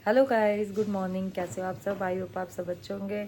Hello guys, good morning. कैसे हो आप सब? आई होप आप सब अच्छे होंगे।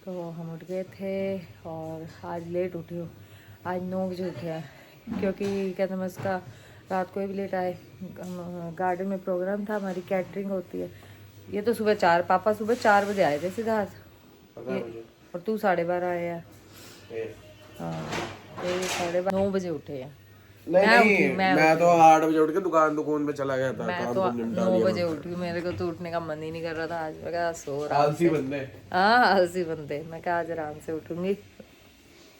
तो हम उठ गए थे और आज लेट उठे हो। आज 9 बजे उठे हैं क्योंकि क्या नाम है उसका, रात को भी लेट आए। गार्डन में प्रोग्राम था, हमारी कैटरिंग होती है। ये तो पापा सुबह 4 बजे आए थे सिद्धार्थ, और तू 12:30 आया है। हाँ, तो ये 9:30 बजे उठे हैं। मैं तो 8 बजे उठ के दुकान पे चला गया था। मैं तो 9 बजे उठी हूँ। मेरे को तो उठने का मन ही नहीं कर रहा था आज। मैं कहा सो रहा आलसी बंदे। हाँ, आलसी बंदे। मैं कहा आज आराम से उठूंगी,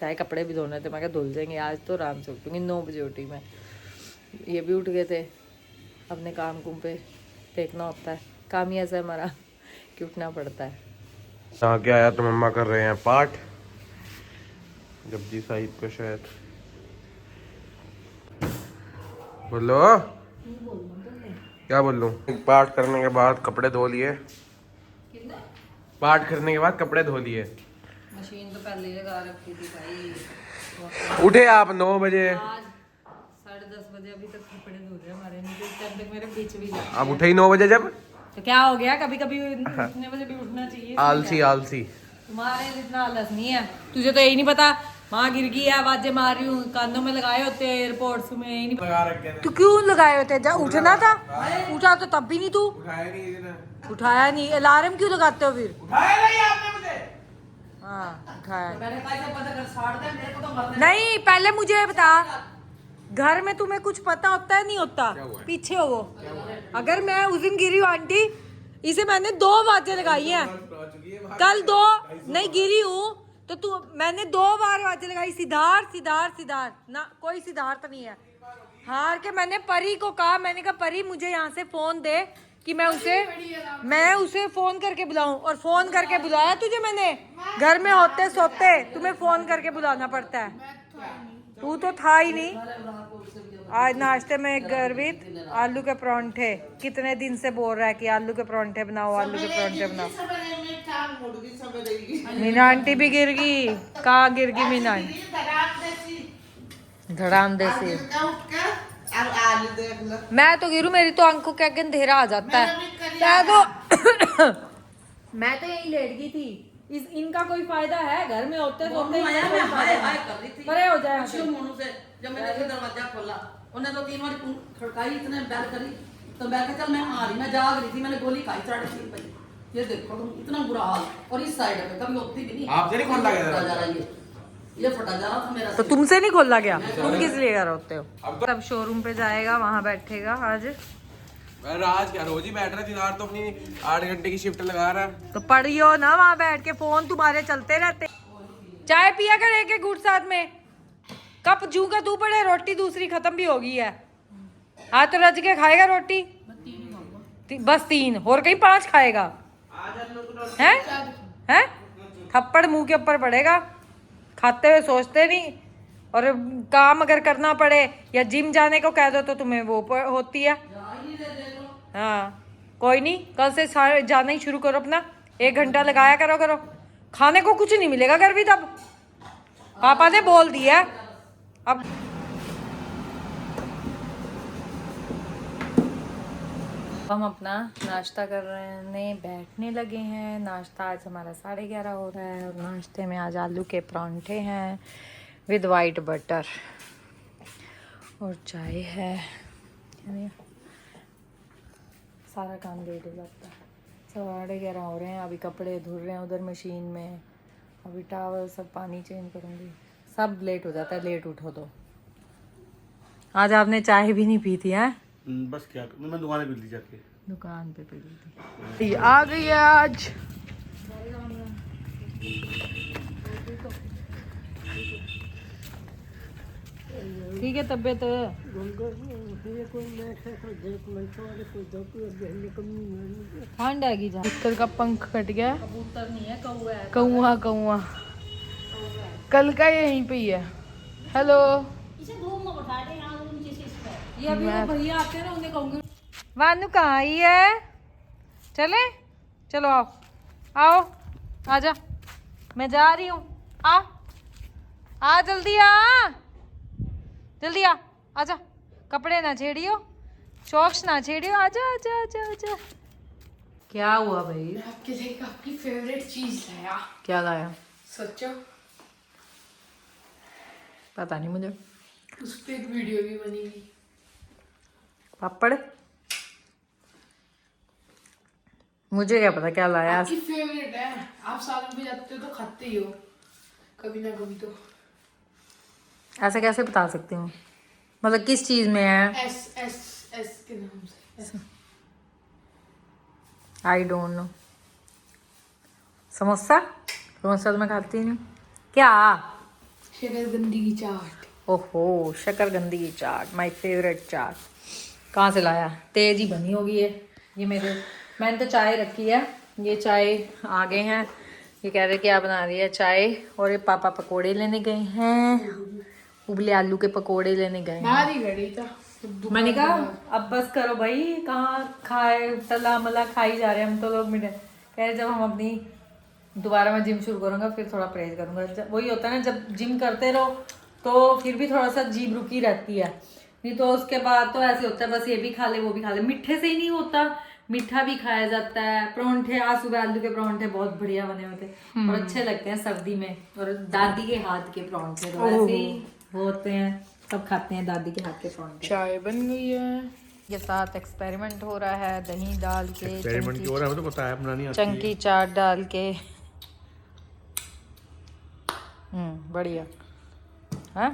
चाहे कपड़े भी धोने थे मैं कहा धुल जाएंगे, आज तो आराम से उठूंगी। 9 बजे उठी मैं। ये भी उठ गए थे। अपने काम कुम पे देखना होता है, काम ही ऐसा है हमारा कि उठना पड़ता है। आगे आया तो मम्मा कर रहे हैं पाठ जपजी साहिब को। शायद बोलो, क्या बोल लूं? पाठ करने के बाद कपड़े धो लिए। पाठ करने के बाद कपड़े धो लिए। मशीन तो पहले लगा रखी थी भाई। उठे आप 9 बजे। आज 10:30 बजे अभी तक कपड़े धो रहे हमारे, नहीं तो इस टाइम तक मेरे बीच भी जाते हैं। आप उठे ही 9 बजे जब। तो क्या हो गया, कभी कभी इतने बजे भी उठना चाहिए। आलसी आलसी। तुम्हारे इतना आलस नहीं है। तुझे तो यही नहीं पता, माँ गिर गई है, आवाजें मार रही हूँ, कानों में लगाए होते एयरपोर्ट्स में, यही नहीं पता। तू क्यों लगाए होते? जब उठना था उठा तो तब भी नहीं तू उठाया नहीं। अलार्म क्यों लगाते हो फिर? हाँ उठाया नहीं। पहले मुझे बता, घर में तुम्हें कुछ पता होता है नहीं होता? पीछे हो वो। अगर मैं उस दिन गिरी हूँ आंटी, इसे मैंने 2 आवाजें लगाई हैं। कल 2 नहीं गिरी हूँ तो मैंने 2 बार आवाजें लगाई, सिद्धार्थ सिद्धार्थ सिद्धार्थ ना, कोई सिद्धार्थ नहीं है। हार के मैंने परी को कहा, मैंने कहा परी मुझे यहाँ से फोन दे कि मैं उसे फोन करके बुलाऊं, और फोन करके बुलाया तुझे मैंने। घर में होते सोते तुम्हें फोन करके बुलाना पड़ता है। तू तो था ही नहीं। आज नाश्ते में गर्वित आलू के परांठे, कितने दिन से बोल रहा है कि आलू के परांठे बनाओ, आलू के परांठे बनाओ। मीना आंटी भी गिर गई। कहाँ गिर गई मीना आंटी? धड़ाम देसी। मैं तो गिरू, मेरी तो आंखों के आगे अंधेरा आ जाता है। मैं तो यही लेट गई थी। इनका कोई फायदा है? घर में होते सोते परे हो जाए। जब मैंने दरवाजा खोला, उन्हें तो 3 बार खड़काई, इतने बैल करी, तो मैं चल मैं आ रही, मैं जाग रही थी, मैंने गोली खाई 3:30 बजे। ये देखो तुम, इतना बुरा हाल। और इस साइड में कभी होती भी नहीं। आपसे नहीं खोला गया ये फटा जा रहा था मेरा। तो तुमसे नहीं खोला गया? तुम किस लिए कर होते हो? अब शोरूम पे जाएगा, वहाँ बैठेगा आज। राज क्या रोज ही बैठ रहा है, दिनार तो अपनी 8 घंटे की शिफ्ट लगा रहा है। तो पढ़ियो ना वहाँ बैठ के, फोन तुम्हारे चलते रहते। चाय पिया कर एक गुट साथ में। कप जू का तू पड़े, रोटी दूसरी खत्म भी हो गई है। हाँ तो रज के खाएगा रोटी? बस 3 और कहीं 5 खाएगा? हैं? थप्पड़ मुंह के ऊपर पड़ेगा। खाते हुए सोचते नहीं, और काम अगर करना पड़े या जिम जाने को कह दो तो तुम्हें वो होती है। हाँ कोई नहीं, कल से जाना ही शुरू करो अपना। 1 घंटा लगाया करो। खाने को कुछ नहीं मिलेगा घर भी, तब पापा ने बोल दिया। अब हम अपना नाश्ता करने बैठने लगे हैं। नाश्ता आज हमारा 11:30 हो रहा है, और नाश्ते में आज आलू के परांठे हैं विद वाइट बटर, और चाय है। सारा काम लेट हो जाता है। 11:30 हो रहे हैं। अभी कपड़े धुल रहे हैं उधर मशीन में, अभी टावल सब पानी चेंज करूँगी, सब लेट हो जाता है। लेट उठो तो। आज आपने चाय भी नहीं पी थी? है बस क्या, मैं दुकान पे ली जाके, दुकान पे पी थी। आ गई है आज। ठीक है तबीयत? ठंड आएगी। कबूतर का पंख कट गया। कबूतर नहीं है, कौवा है। कौवा कल का यहीं पे ही है। हेलो, ये अभी वो भैया आते हैं ना, उन्हें कहूंगी। वानू कहाँ आई है? चले चलो, आओ आजा, मैं जा रही हूँ। आ जल्दी आ आजा। कपड़े ना छेड़ियो, शौक्स ना छेड़ियो, आजा आजा आजा आजा। क्या हुआ भाई? आपके लिए एक आपकी फेवरेट चीज लाया। क्या लाया? सोचो। पता नहीं मुझे। उस पे एक वीडियो भी बनेगी। पापड़? मुझे क्या पता क्या लाया। आपकी फेवरेट है, आप सालन पे जाते हो तो खाते ही हो कभी ना कभी तो। ऐसे कैसे बता सकती हूँ? मतलब किस चीज में है? एस एस एस के नाम से। I don't know. Samosa? Samosa तो मैं खाती नहीं। क्या? शकरकंदी की चाट। ओहो, शकरकंदी की चाट, माय फेवरेट चाट। कहाँ से लाया? तेज ही बनी होगी ये मैंने तो चाय रखी है। ये चाय आ गए हैं। ये कह रहे क्या बना रही है चाय। और ये पापा पकोड़े लेने गए हैं, उबले आलू के पकोड़े लेने गए हैं। बाहर ही गई था। मैंने कहा अब बस करो भाई, कहाँ खाए तला मला खाई जा रहे हैं हम तो लोग। मिनट कह रहे जब हम अपनी दोबारा मैं जिम शुरू करूँगा फिर थोड़ा परहेज करूँगा। वही होता है ना, जब जिम करते रहो तो फिर भी थोड़ा सा जीभ रुकी रहती है, नहीं तो उसके बाद तो ऐसे होता है बस ये भी खा ले वो भी खा ले। मीठे से ही नहीं होता, मीठा भी खाया जाता है। परोंठे आज सुबह आलू के परोंठे बहुत बढ़िया बने हुए थे और अच्छे लगते हैं सर्दी में। और दादी के हाथ के परोंठे तो ऐसे ही होते हैं, सब खाते हैं दादी के हाथ के परोंठे। चाय बन गई है। के साथ एक्सपेरिमेंट हो रहा है, दही डाल के एक्सपेरिमेंट क्यों हो रहा है, मुझे तो पता है बनानी आती है। चंकी चाट डाल के। बढ़िया हाँ,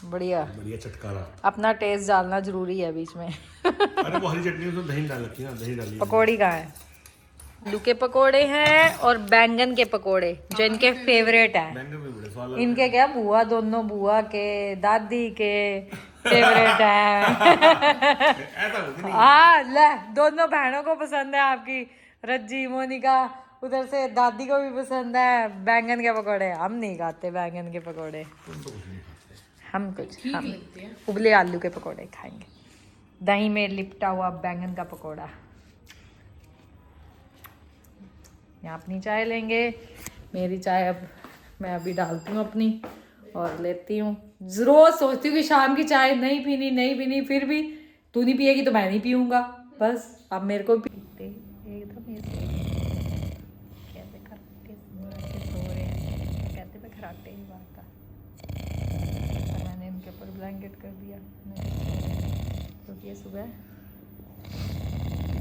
बढ़िया। बढ़िया चटकारा। अपना टेस्ट डालना जरूरी है बीच में। अरे वो हरी चटनी में तो दही डाल रखी है ना, दही डाली है। पकौड़ी कहाँ है? आलू के पकोड़े हैं और बैंगन के पकोड़े जो इनके फेवरेट हैं। बैंगन भी बड़े स्वाद इनके क्या बुआ, दोनों बुआ के दादी के फेवरेट हैं। ऐसा कुछ नहीं। हाँ ले, दोनों बहनों को पसंद है आपकी रज्जी मोनिका, उधर से दादी को भी पसंद है बैंगन के पकोड़े। हम नहीं खाते बैंगन के पकोड़े, हम उबले आलू के पकोड़े खाएंगे। दही में लिपटा हुआ बैंगन का पकोड़ा। यहाँ अपनी चाय लेंगे। मेरी चाय अब मैं अभी डालती हूँ अपनी और लेती हूँ। रोज सोचती हूँ कि शाम की चाय नहीं पीनी, फिर भी तू नहीं पिएगी तो मैं नहीं पीऊँगा। बस अब मेरे को पीते एकदम कहते मैं खराटे ही बात था। मैंने इनके ऊपर ब्लैंकेट कर दिया क्योंकि ये सुबह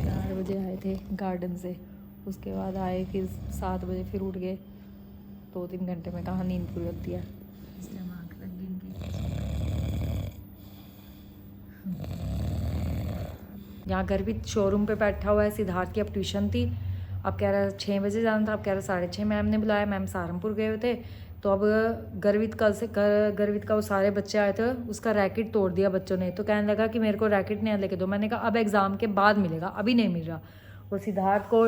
4 बजे आए थे गार्डन से, उसके बाद आए फिर 7 बजे फिर उठ गए। 2-3 घंटे में कहाँ नींद पूरी होती है, इसलिए हम आँख लग गई इनकी। यहाँ घर भी शोरूम पे बैठा हुआ है। सिद्धार्थ की अब ट्यूशन थी, अब कह रहा है 6 बजे जाना था, अब कह रहा 6:30 मैम ने बुलाया। मैम सहारनपुर गए हुए थे तो अब गर्वित का वो सारे बच्चे आए थे, उसका रैकेट तोड़ दिया बच्चों ने। तो कहने लगा कि मेरे को रैकेट नहीं लेके दो। मैंने कहा अब एग्ज़ाम के बाद मिलेगा, अभी नहीं मिल रहा। और सिद्धार्थ को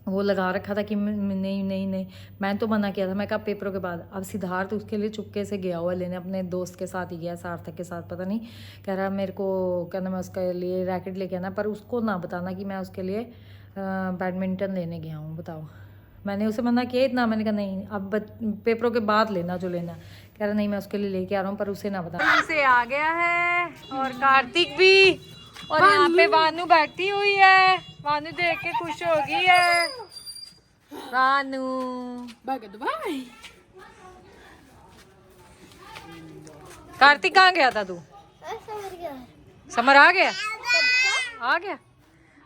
वो लगा रखा था कि नहीं मैंने तो मना किया था, मैं कहा पेपरों के बाद। अब सिद्धार्थ उसके लिए चुपके से गया हुआ लेने, अपने दोस्त के साथ ही गया, सार्थक के साथ पता नहीं। कह रहा मेरे को कहना मैं उसके लिए रैकेट लेके आना, पर उसको ना बताना कि मैं उसके लिए बैडमिंटन लेने गया हूँ। बताओ, मैंने उसे मना किया इतना, मैंने कहा नहीं अब पेपरों के बाद लेना जो लेना। कह रहा नहीं मैं उसके लिए लेके आ रहा हूँ पर उसे ना बता। से आ गया है और कार्तिक भी, और यहाँ पे वानू बैठी हुई है। वानू देख के खुश हो गई है। वानू बाय। कार्तिक कहाँ गया था तू? समर आ गया? आ गया।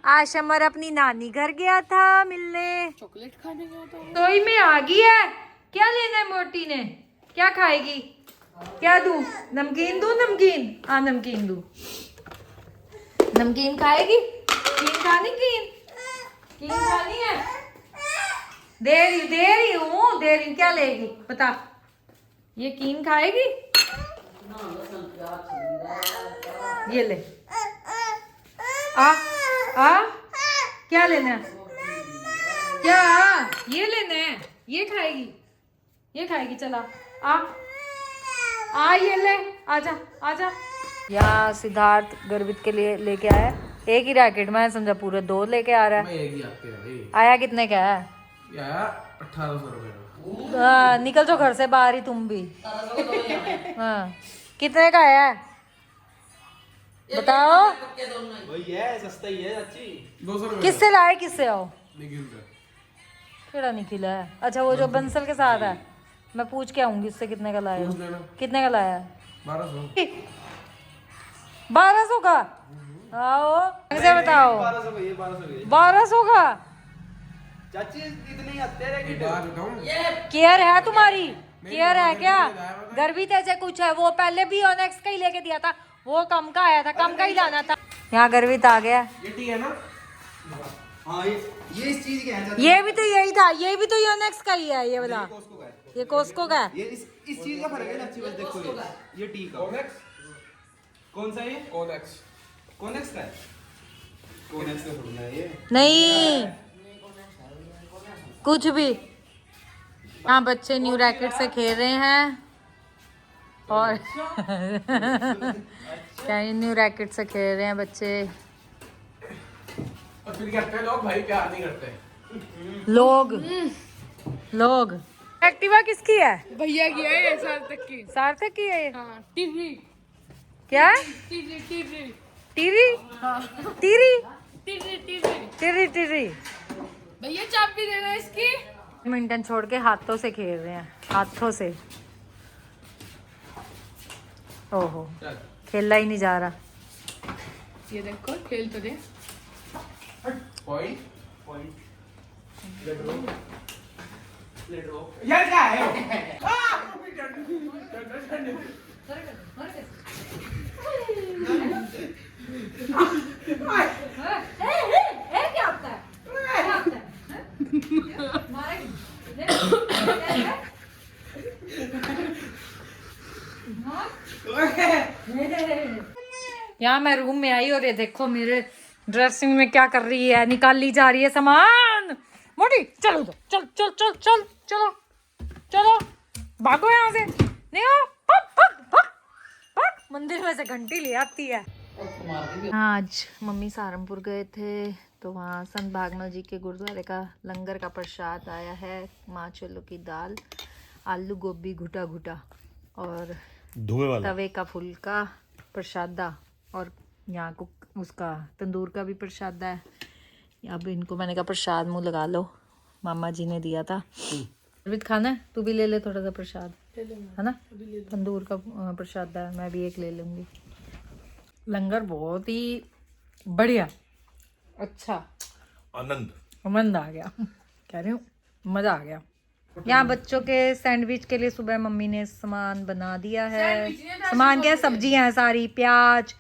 आज समर अपनी नानी घर गया था मिलने। चॉकलेट खाने गया था। रसोई में आ गई है। क्या लेना है मोटी ने? क्या खाएगी? क्या दूं? नमकीन दूं? नमकीन? हाँ नमकीन दूं। नमकीन खाएगी? कीन खानी? कीन खानी है? दे रही हूँ। क्या लेगी बता? ये कीन खाएगी? ये ले। आ क्या लेना है? क्या ये लेना है? ये खाएगी चला आ ये ले, आजा। यहाँ सिद्धार्थ गर्वित के लिए लेके आया एक ही रैकेट। मैं समझा पूरे 2 लेके आ रहा है। आया कितने का है? 1800 रुपए का। निकल जो घर से बाहर ही तुम भी। हाँ कितने का है बताओ? वही है, सस्ता ही है चाची। 200 रुपए। किससे लाए? किससे आओ? केड़ा निखिल है? अच्छा वो जो बंसल के साथ है, मैं पूछ के आऊंगी उससे कितने का लाया, कितने का लाया? 1200 का। आओ मुझे बताओ, 1200 का चाची इतनी तेरे की केयर है तुम्हारी? केयर है क्या? गर्वित ऐसे कुछ है, वो पहले भी ओनेक्स का ही लेके दिया था, वो कम का आया था, कम का ही लाना था। यहाँ गर्वित आ गया। ये ठीक है ना? हाँ ये इस चीज के हैं ये भी तो यही था, ये भी तो योनेक्स का ही है ये वाला, कोस्को का है। ये कोस्को का है। ये इस चीज का फर्क है ना, अच्छी बात देखो ये टी का कौन सा ये कोनेक्स का है, कोनेक्स का थोड़ा है ये नहीं कुछ भी। यहाँ बच्चे न्यू रैकेट से खेल रहे हैं और क्या न्यू रैकेट से खेल रहे हैं बच्चे। और फिर कहते हैं लोग भाई प्यार नहीं करते। लोग एक्टिवा किसकी है? भैया की है ये सार्थक की। सार्थक की है ये? हाँ टीवी क्या? टीवी टीवी टीरी? हाँ टीरी? TV TV. टीरी टीरी। भैया चाबी देना इसकी। बैडमिंटन छोड़ के हाथों से खेल रहे हैं, हाथों से। ओहो खेला ही नहीं जा रहा। ये देखो खेल तो दे। पॉइंट यार क्या है? क्या होता है? यहाँ मैं रूम में आई और ये देखो मेरे ड्रेसिंग में क्या कर रही है, निकाल ली जा रही है सामान। मोटी चलो तो चल चल चल चल चलो चलो भागो यहाँ से, नहीं हो भाग भाग भाग भाग। मंदिर में से घंटी ले आती है। आज मम्मी सहारनपुर गए थे तो वहाँ संत भागना जी के गुरुद्वारे का लंगर का प्रसाद आया है। माँ चलो की दाल, आलू गोभी घुटा घुटा और धुएं वाला तवे का फुल्का प्रसादा, और यहाँ को उसका तंदूर का भी प्रसाद है। अब इनको मैंने कहा प्रसाद मुँह लगा लो, मामा जी ने दिया था। अरविंद खाना है? तू भी ले ले थोड़ा सा प्रसाद, है ना? तंदूर का प्रसाद है, मैं भी एक ले लूँगी। लंगर बहुत ही बढ़िया, अच्छा आनंद आ गया, कह रही हूँ मज़ा आ गया। यहाँ बच्चों के सैंडविच के लिए सुबह मम्मी ने सामान बना दिया है। सामान क्या है? सब्जियां हैं सारी, प्याज,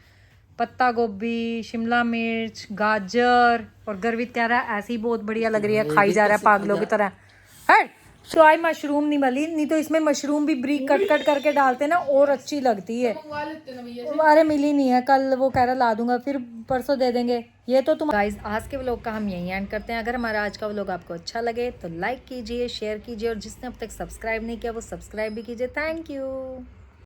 पत्ता गोभी, शिमला मिर्च, गाजर, और गर्वित कह रहा है ऐसी ही बहुत बढ़िया लग रही है, खाई जा रहा है पागलों की तरह। है सोया मशरूम नहीं मिली, नहीं तो इसमें मशरूम भी ब्रीक कट कट करके डालते ना और अच्छी लगती है। मंगवा लेते ना भैया। अरे मिली नहीं है, कल वो कह रहा ला दूंगा, फिर परसों दे देंगे। ये तो तुम गाइस आज के व्लॉग का हम यहीं एंड करते हैं। अगर हमारा आज का व्लॉग आपको अच्छा लगे तो लाइक कीजिए, शेयर कीजिए, और जिसने अब तक सब्सक्राइब नहीं किया वो सब्सक्राइब भी कीजिए। Thank you.